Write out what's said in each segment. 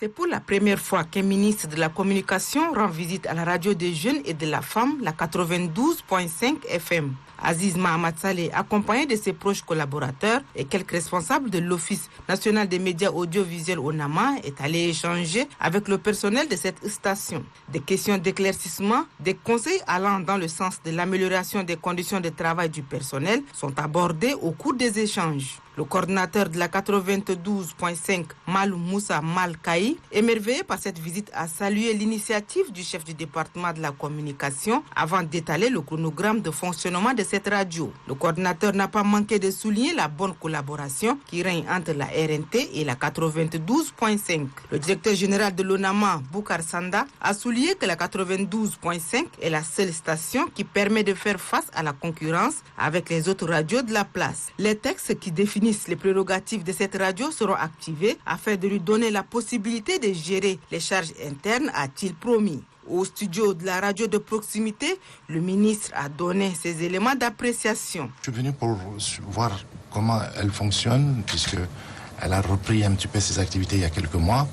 C'est pour la première fois qu'un ministre de la Communication rend visite à la radio des jeunes et de la femme, la 92.5 FM. Aziz Mahamad Saleh, accompagné de ses proches collaborateurs et quelques responsables de l'Office national des médias audiovisuels ONAMA, est allé échanger avec le personnel de cette station. Des questions d'éclaircissement, des conseils allant dans le sens de l'amélioration des conditions de travail du personnel sont abordés au cours des échanges. Le coordinateur de la 92.5, Malou Moussa Malkaï, émerveillé par cette visite, a salué l'initiative du chef du département de la communication avant d'étaler le chronogramme de fonctionnement de cette radio. Le coordinateur n'a pas manqué de souligner la bonne collaboration qui règne entre la RNT et la 92.5. Le directeur général de l'ONAMA, Boukar Sanda, a souligné que la 92.5 est la seule station qui permet de faire face à la concurrence avec les autres radios de la place. Les textes qui définissent les prérogatives de cette radio seront activés afin de lui donner la possibilité de gérer les charges internes, a-t-il promis. Au studio de la radio de proximité, le ministre a donné ses éléments d'appréciation. Je suis venu pour voir comment elle fonctionne, puisqu'elle a repris un petit peu ses activités il y a quelques mois.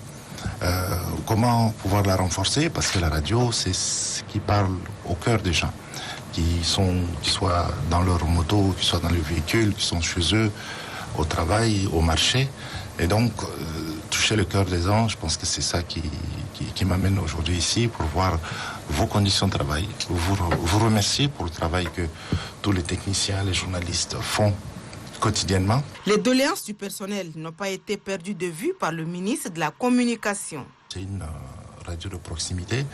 Comment pouvoir la renforcer, parce que la radio, c'est ce qui parle au cœur des gens, qui soient dans leur moto, qui soient dans le véhicule, qui sont chez eux, au travail, au marché. Et donc, toucher le cœur des gens, je pense que c'est ça qui m'amène aujourd'hui ici pour voir vos conditions de travail. Vous remercier pour le travail que tous les techniciens, les journalistes font quotidiennement. Les doléances du personnel n'ont pas été perdues de vue par le ministre de la Communication. C'est une radio de proximité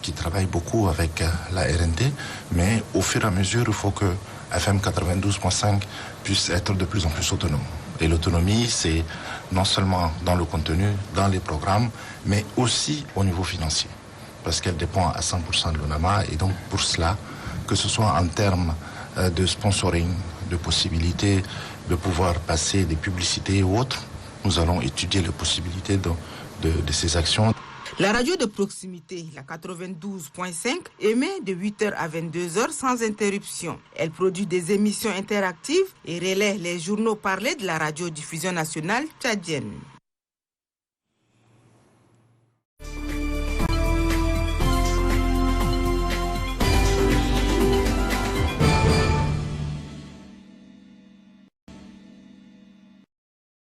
qui travaille beaucoup avec la RNT, mais au fur et à mesure, il faut que FM 92.5 puisse être de plus en plus autonome. Et l'autonomie, c'est non seulement dans le contenu, dans les programmes, mais aussi au niveau financier, parce qu'elle dépend à 100% de l'ONAMA. Et donc pour cela, que ce soit en termes de sponsoring, de possibilités de pouvoir passer des publicités ou autres, nous allons étudier les possibilités de ces actions. La radio de proximité, la 92.5, émet de 8h à 22h sans interruption. Elle produit des émissions interactives et relaie les journaux parlés de la radiodiffusion nationale tchadienne.